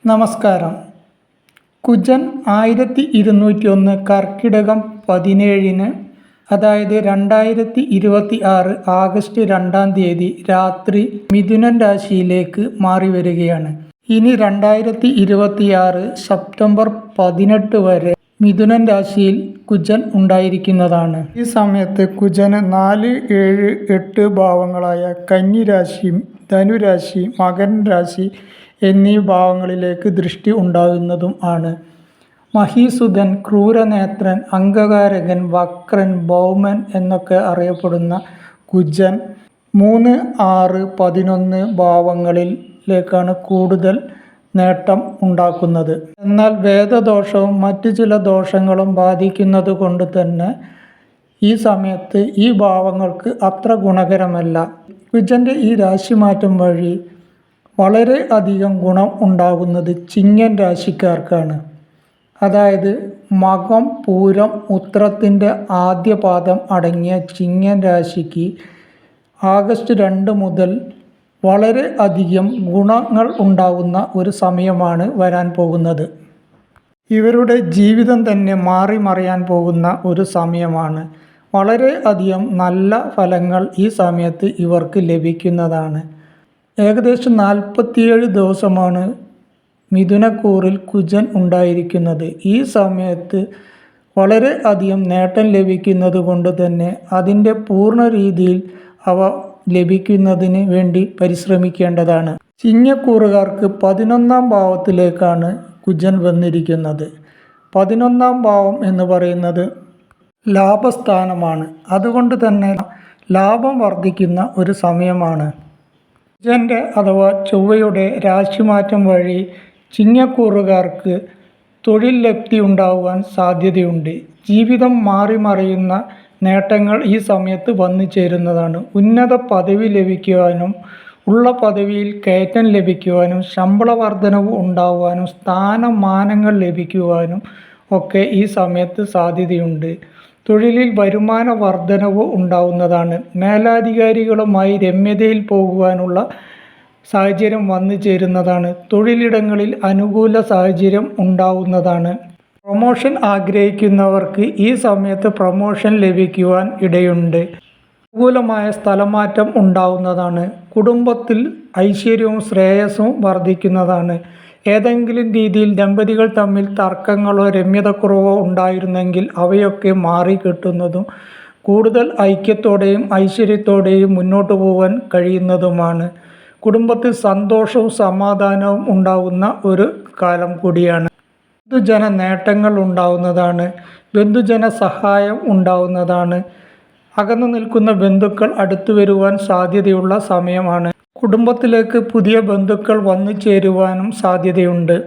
നമസ്കാരം. കുജൻ 1201 കർക്കിടകം 17 അതായത് 2026 ആഗസ്റ്റ് 2 തീയതി രാത്രി മിഥുനൻ രാശിയിലേക്ക് മാറി വരികയാണ്. ഇനി 2026 സെപ്റ്റംബർ 18 വരെ മിഥുനൻ രാശിയിൽ കുജൻ ഉണ്ടായിരിക്കുന്നതാണ്. ഈ സമയത്ത് കുജന് 4, 7, 8 ഭാവങ്ങളായ കന്നിരാശി, ധനുരാശി, മകരൻ രാശി എന്നീ ഭാവങ്ങളിലേക്ക് ദൃഷ്ടി ഉണ്ടാകുന്നതും ആണ്. മഹീസുതൻ, ക്രൂരനേത്രൻ, അംഗകാരകൻ, വക്രൻ, ഭൗമൻ എന്നൊക്കെ അറിയപ്പെടുന്ന കുജൻ 3, 6, 11 ഭാവങ്ങളിലേക്കാണ് കൂടുതൽ നേട്ടം ഉണ്ടാക്കുന്നത്. എന്നാൽ വേദദോഷവും മറ്റു ചില ദോഷങ്ങളും ബാധിക്കുന്നത് കൊണ്ട് തന്നെ ഈ സമയത്ത് ഈ ഭാവങ്ങൾക്ക് അത്ര ഗുണകരമല്ല. കുജൻ്റെ ഈ രാശിമാറ്റം വഴി വളരെ അധികം ഗുണം ഉണ്ടാകുന്നത് ചിങ്ങൻ രാശിക്കാർക്കാണ്. അതായത് മകം, പൂരം, ഉത്രത്തിൻ്റെ ആദ്യ പാദം അടങ്ങിയ ചിങ്ങൻ രാശിക്ക് ആഗസ്റ്റ് 2 മുതൽ വളരെ അധികം ഗുണങ്ങൾ ഉണ്ടാകുന്ന ഒരു സമയമാണ് വരാൻ പോകുന്നത്. ഇവരുടെ ജീവിതം തന്നെ മാറി മറിയാൻ പോകുന്ന ഒരു സമയമാണ്. വളരെ അധികം നല്ല ഫലങ്ങൾ ഈ സമയത്ത് ഇവർക്ക് ലഭിക്കുന്നതാണ്. ഏകദേശം 47 ദിവസമാണ് മിഥുനക്കൂറിൽ കുജൻ ഉണ്ടായിരിക്കുന്നത്. ഈ സമയത്ത് വളരെ അധികം നേട്ടം ലഭിക്കുന്നത് കൊണ്ട് തന്നെ അതിൻ്റെ പൂർണ്ണ രീതിയിൽ അവ ലഭിക്കുന്നതിന് വേണ്ടി പരിശ്രമിക്കേണ്ടതാണ്. ചിങ്ങക്കൂറുകാർക്ക് 11ാം ഭാവത്തിലേക്കാണ് കുജൻ വന്നിരിക്കുന്നത്. 11ാം ഭാവം എന്ന് പറയുന്നത് ലാഭസ്ഥാനമാണ്. അതുകൊണ്ട് തന്നെ ലാഭം വർദ്ധിക്കുന്ന ഒരു സമയമാണ്. കുജൻ്റെ അഥവാ ചൊവ്വയുടെ രാശിമാറ്റം വഴി ചിങ്ങക്കൂറുകാർക്ക് തൊഴിൽ ലബ്ധി ഉണ്ടാകുവാൻ സാധ്യതയുണ്ട്. ജീവിതം മാറി മറിയുന്ന നേട്ടങ്ങൾ ഈ സമയത്ത് വന്നു ചേരുന്നതാണ്. ഉന്നത പദവി ലഭിക്കുവാനും ഉള്ള പദവിയിൽ കയറ്റം ലഭിക്കുവാനും ശമ്പള വർധനവ് ഉണ്ടാകുവാനും സ്ഥാനമാനങ്ങൾ ലഭിക്കുവാനും ഒക്കെ ഈ സമയത്ത് സാധ്യതയുണ്ട്. തൊഴിലിൽ വരുമാന വർധനവ് ഉണ്ടാവുന്നതാണ്. മേലധികാരികളുമായി രമ്യതയിൽ പോകുവാനുള്ള സാഹചര്യം വന്നു ചേരുന്നതാണ്. തൊഴിലിടങ്ങളിൽ അനുകൂല സാഹചര്യം ഉണ്ടാവുന്നതാണ്. പ്രൊമോഷൻ ആഗ്രഹിക്കുന്നവർക്ക് ഈ സമയത്ത് പ്രൊമോഷൻ ലഭിക്കുവാൻ ഇടയുണ്ട്. അനുകൂലമായ സ്ഥലമാറ്റം ഉണ്ടാവുന്നതാണ്. കുടുംബത്തിൽ ഐശ്വര്യവും ശ്രേയസ്സും വർദ്ധിക്കുന്നതാണ്. ഏതെങ്കിലും രീതിയിൽ ദമ്പതികൾ തമ്മിൽ തർക്കങ്ങളോ രമ്യതക്കുറവോ ഉണ്ടായിരുന്നെങ്കിൽ അവയൊക്കെ മാറിക്കിട്ടുന്നതും കൂടുതൽ ഐക്യത്തോടെയും ഐശ്വര്യത്തോടെയും മുന്നോട്ട് പോകാൻ കഴിയുന്നതുമാണ്. കുടുംബത്തിൽ സന്തോഷവും സമാധാനവും ഉണ്ടാകുന്ന ഒരു കാലം കൂടിയാണ്. ബന്ധുജന നേട്ടങ്ങൾ ഉണ്ടാവുന്നതാണ്. ബന്ധുജന സഹായം ഉണ്ടാവുന്നതാണ്. അകന്നു നിൽക്കുന്ന ബന്ധുക്കൾ അടുത്തു വരുവാൻ സാധ്യതയുള്ള സമയമാണ്. കുടുംബത്തിലേക്ക് പുതിയ ബന്ധുക്കൾ വന്നു ചേരുവാനും സാധ്യതയുണ്ട്.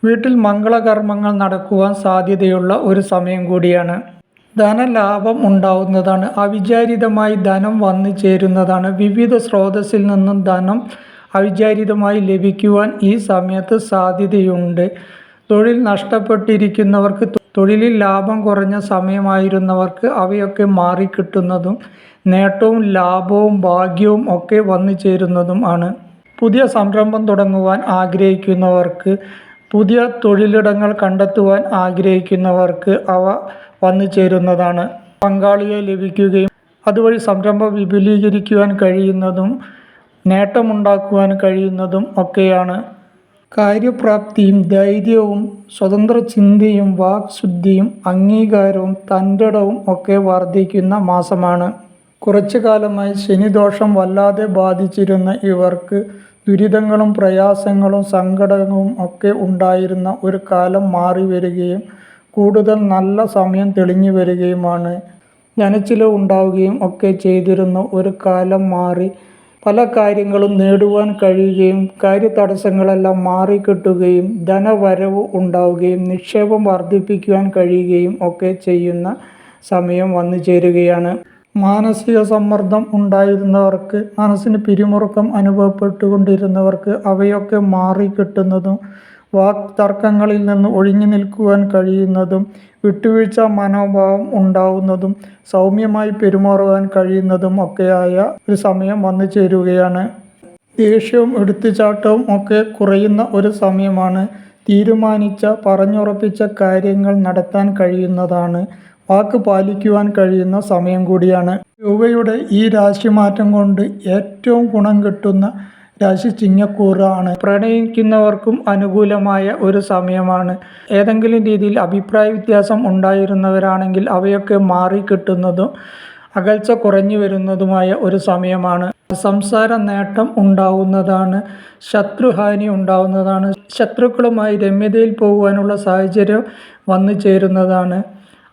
വീട്ടിൽ മംഗളകർമ്മങ്ങൾ നടക്കുവാൻ സാധ്യതയുള്ള ഒരു സമയം കൂടിയാണ്. ധനലാഭം ഉണ്ടാവുന്നതാണ്. അവിചാരിതമായി ധനം വന്നു ചേരുന്നതാണ്. വിവിധ സ്രോതസ്സിൽ നിന്നും ധനം അവിചാരിതമായി ലഭിക്കുവാൻ ഈ സമയത്ത് സാധ്യതയുണ്ട്. തൊഴിൽ നഷ്ടപ്പെട്ടിരിക്കുന്നവർക്ക്, തൊഴിലിൽ ലാഭം കുറഞ്ഞ സമയമായിരുന്നവർക്ക് അവയൊക്കെ മാറിക്കിട്ടുന്നതും നേട്ടവും ലാഭവും ഭാഗ്യവും ഒക്കെ വന്നു ചേരുന്നതും ആണ്. പുതിയ സംരംഭം തുടങ്ങുവാൻ ആഗ്രഹിക്കുന്നവർക്ക്, പുതിയ തൊഴിലിടങ്ങൾ കണ്ടെത്തുവാൻ ആഗ്രഹിക്കുന്നവർക്ക് അവ വന്നു ചേരുന്നതാണ്. പങ്കാളിയെ ലഭിക്കുകയും അതുവഴി സംരംഭം വിപുലീകരിക്കുവാൻ കഴിയുന്നതും നേട്ടമുണ്ടാക്കുവാൻ കഴിയുന്നതും ഒക്കെയാണ്. കാര്യപ്രാപ്തിയും ധൈര്യവും സ്വതന്ത്ര ചിന്തയും വാക്ശുദ്ധിയും അംഗീകാരവും തൻ്റെടവും ഒക്കെ വർദ്ധിക്കുന്ന മാസമാണ്. കുറച്ചു കാലമായി ശനിദോഷം വല്ലാതെ ബാധിച്ചിരുന്ന ഇവർക്ക് ദുരിതങ്ങളും പ്രയാസങ്ങളും സങ്കടവും ഒക്കെ ഉണ്ടായിരുന്ന ഒരു കാലം മാറി വരികയും കൂടുതൽ നല്ല സമയം തെളിഞ്ഞു വരികയുമാണ്. ധനച്ചിലവ് ഉണ്ടാവുകയും ഒക്കെ ചെയ്തിരുന്ന ഒരു കാലം മാറി പല കാര്യങ്ങളും നേടുവാൻ കഴിയുകയും കാര്യതടസ്സങ്ങളെല്ലാം മാറിക്കിട്ടുകയും ധനവരവ് ഉണ്ടാവുകയും നിക്ഷേപം വർദ്ധിപ്പിക്കുവാൻ കഴിയുകയും ഒക്കെ ചെയ്യുന്ന സമയം വന്നു ചേരുകയാണ്. മാനസിക സമ്മർദ്ദം ഉണ്ടായിരുന്നവർക്ക്, മനസ്സിന് പിരിമുറുക്കം അനുഭവപ്പെട്ടുകൊണ്ടിരുന്നവർക്ക് അവയൊക്കെ മാറിക്കിട്ടുന്നതും വാക്തർക്കങ്ങളിൽ നിന്ന് ഒഴിഞ്ഞു നിൽക്കുവാൻ കഴിയുന്നതും വിട്ടുവീഴ്ച മനോഭാവം ഉണ്ടാവുന്നതും സൗമ്യമായി പെരുമാറുവാൻ കഴിയുന്നതും ഒക്കെയായ ഒരു സമയം വന്നു ചേരുകയാണ്. ദേഷ്യവും എടുത്തുചാട്ടവും ഒക്കെ കുറയുന്ന ഒരു സമയമാണ്. തീരുമാനിച്ച പറഞ്ഞുറപ്പിച്ച കാര്യങ്ങൾ നടത്താൻ കഴിയുന്നതാണ്. വാക്ക് പാലിക്കുവാൻ കഴിയുന്ന സമയം കൂടിയാണ്. ചൊവ്വയുടെ ഈ രാശിമാറ്റം കൊണ്ട് ഏറ്റവും ഗുണം കിട്ടുന്ന രാശി ചിങ്ങക്കൂറാണ്. പ്രണയിക്കുന്നവർക്കും അനുകൂലമായ ഒരു സമയമാണ്. ഏതെങ്കിലും രീതിയിൽ അഭിപ്രായ വ്യത്യാസം ഉണ്ടായിരുന്നവരാണെങ്കിൽ അവയൊക്കെ മാറിക്കിട്ടുന്നതും അകൽച്ച കുറഞ്ഞു വരുന്നതുമായ ഒരു സമയമാണ്. സംസാര നേട്ടം ഉണ്ടാവുന്നതാണ്. ശത്രുഹാനി ഉണ്ടാവുന്നതാണ്. ശത്രുക്കളുമായി രമ്യതയിൽ പോകുവാനുള്ള സാഹചര്യം വന്നു ചേരുന്നതാണ്.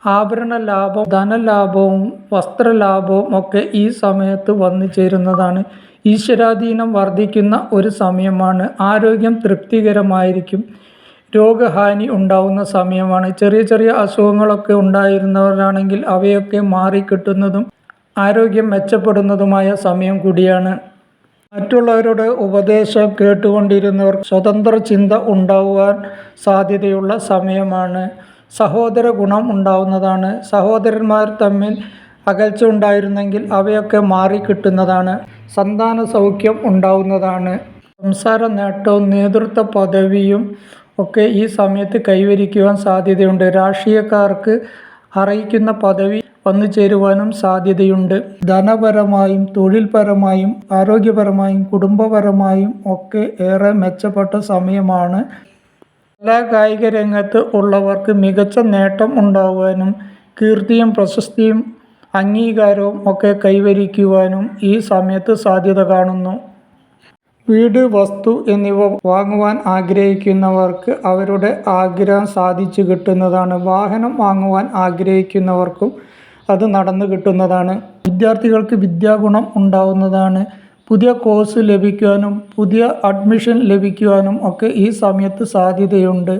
ആഭരണ ലാഭം, ധനലാഭവും വസ്ത്രലാഭവും ഒക്കെ ഈ സമയത്ത് വന്നു ചേരുന്നതാണ്. ഈശ്വരാധീനം വർദ്ധിക്കുന്ന ഒരു സമയമാണ്. ആരോഗ്യം തൃപ്തികരമായിരിക്കും. രോഗഹാനി ഉണ്ടാവുന്ന സമയമാണ്. ചെറിയ ചെറിയ അസുഖങ്ങളൊക്കെ ഉണ്ടായിരുന്നവരാണെങ്കിൽ അവയൊക്കെ മാറിക്കിട്ടുന്നതും ആരോഗ്യം മെച്ചപ്പെടുന്നതുമായ സമയം കൂടിയാണ്. മറ്റുള്ളവരുടെ ഉപദേശം കേട്ടുകൊണ്ടിരുന്നവർ സ്വതന്ത്ര ചിന്ത ഉണ്ടാകുവാൻ സാധ്യതയുള്ള സമയമാണ്. സഹോദര ഗുണം ഉണ്ടാവുന്നതാണ്. സഹോദരന്മാർ തമ്മിൽ അകൽച്ച ഉണ്ടായിരുന്നെങ്കിൽ അവയൊക്കെ മാറിക്കിട്ടുന്നതാണ്. സന്താന സൗഖ്യം ഉണ്ടാവുന്നതാണ്. സംസാര നേട്ടവും നേതൃത്വ പദവിയും ഒക്കെ ഈ സമയത്ത് കൈവരിക്കുവാൻ സാധ്യതയുണ്ട്. രാഷ്ട്രീയക്കാർക്ക് അർഹിക്കുന്ന പദവി വന്നു ചേരുവാനും സാധ്യതയുണ്ട്. ധനപരമായും തൊഴിൽപരമായും ആരോഗ്യപരമായും കുടുംബപരമായും ഒക്കെ ഏറെ മെച്ചപ്പെട്ട സമയമാണ്. കലാ കായിക രംഗത്ത് ഉള്ളവർക്ക് മികച്ച നേട്ടം ഉണ്ടാകുവാനും കീർത്തിയും പ്രശസ്തിയും അംഗീകാരവും ഒക്കെ കൈവരിക്കുവാനും ഈ സമയത്ത് സാധ്യത കാണുന്നു. വീട്, വസ്തു എന്നിവ വാങ്ങുവാൻ ആഗ്രഹിക്കുന്നവർക്ക് അവരുടെ ആഗ്രഹം സാധിച്ചു കിട്ടുന്നതാണ്. വാഹനം വാങ്ങുവാൻ ആഗ്രഹിക്കുന്നവർക്കും അത് നടന്നു കിട്ടുന്നതാണ്. വിദ്യാർത്ഥികൾക്ക് വിദ്യാഗുണം ഉണ്ടാവുന്നതാണ്. പുതിയ കോഴ്സ് ലഭിക്കുവാനും പുതിയ അഡ്മിഷൻ ലഭിക്കുവാനും ഒക്കെ ഈ സമയത്ത് സാധ്യതയുണ്ട്.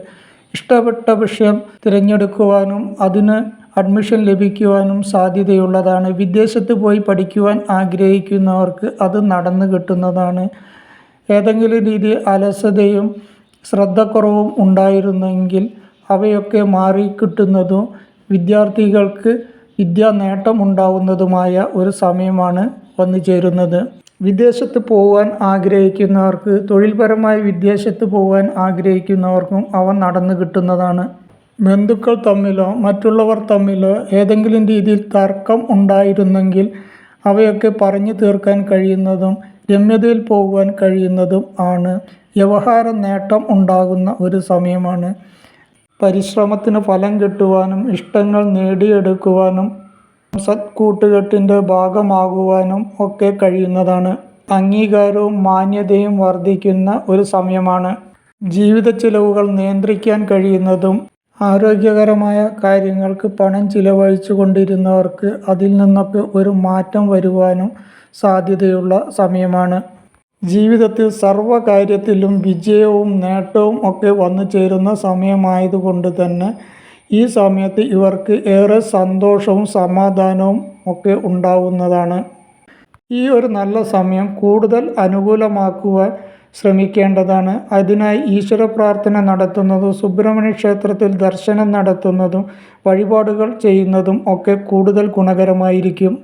ഇഷ്ടപ്പെട്ട വിഷയം തിരഞ്ഞെടുക്കുവാനും അതിന് അഡ്മിഷൻ ലഭിക്കുവാനും സാധ്യതയുള്ളതാണ്. വിദേശത്ത് പോയി പഠിക്കുവാൻ ആഗ്രഹിക്കുന്നവർക്ക് അത് നടന്നു കിട്ടുന്നതാണ്. ഏതെങ്കിലും രീതിയിൽ അലസതയും ശ്രദ്ധക്കുറവും ഉണ്ടായിരുന്നെങ്കിൽ അവയൊക്കെ മാറിക്കിട്ടുന്നതും വിദ്യാർത്ഥികൾക്ക് വിദ്യാ നേട്ടം ഉണ്ടാവുന്നതുമായ ഒരു സമയമാണ് വന്നു ചേരുന്നത്. വിദേശത്ത് പോകാൻ ആഗ്രഹിക്കുന്നവർക്ക്, തൊഴിൽപരമായി വിദേശത്ത് പോകാൻ ആഗ്രഹിക്കുന്നവർക്കും അവ നടന്നു കിട്ടുന്നതാണ്. ബന്ധുക്കൾ തമ്മിലോ മറ്റുള്ളവർ തമ്മിലോ ഏതെങ്കിലും രീതിയിൽ തർക്കം ഉണ്ടായിരുന്നെങ്കിൽ അവയൊക്കെ പറഞ്ഞു തീർക്കാൻ കഴിയുന്നതും രമ്യതയിൽ പോകുവാൻ കഴിയുന്നതും ആണ്. വ്യവഹാര നേട്ടം ഉണ്ടാകുന്ന ഒരു സമയമാണ്. പരിശ്രമത്തിന് ഫലം കിട്ടുവാനും ഇഷ്ടങ്ങൾ നേടിയെടുക്കുവാനും സത്കൂട്ടുകെട്ടിൻ്റെ ഭാഗമാകുവാനും ഒക്കെ കഴിയുന്നതാണ്. അംഗീകാരവും മാന്യതയും വർദ്ധിക്കുന്ന ഒരു സമയമാണ്. ജീവിത ചിലവുകൾ നിയന്ത്രിക്കാൻ കഴിയുന്നതും ആരോഗ്യകരമായ കാര്യങ്ങൾക്ക് പണം ചിലവഴിച്ചു കൊണ്ടിരുന്നവർക്ക് അതിൽ നിന്നൊക്കെ ഒരു മാറ്റം വരുവാനും സാധ്യതയുള്ള സമയമാണ്. ജീവിതത്തിൽ സർവ്വകാര്യത്തിലും വിജയവും നേട്ടവും ഒക്കെ വന്നു ചേരുന്ന സമയമായതുകൊണ്ട് തന്നെ ഈ സമയത്ത് ഇവർക്ക് ഏറെ സന്തോഷവും സമാധാനവും ഒക്കെ ഉണ്ടാവുന്നതാണ്. ഈ ഒരു നല്ല സമയം കൂടുതൽ അനുകൂലമാക്കുവാൻ ശ്രമിക്കേണ്ടതാണ്. അതിനായി ഈശ്വര പ്രാർത്ഥന നടത്തുന്നതും സുബ്രഹ്മണ്യ ക്ഷേത്രത്തിൽ ദർശനം നടത്തുന്നതും വഴിപാടുകൾ ചെയ്യുന്നതും ഒക്കെ കൂടുതൽ ഗുണകരമായിരിക്കും.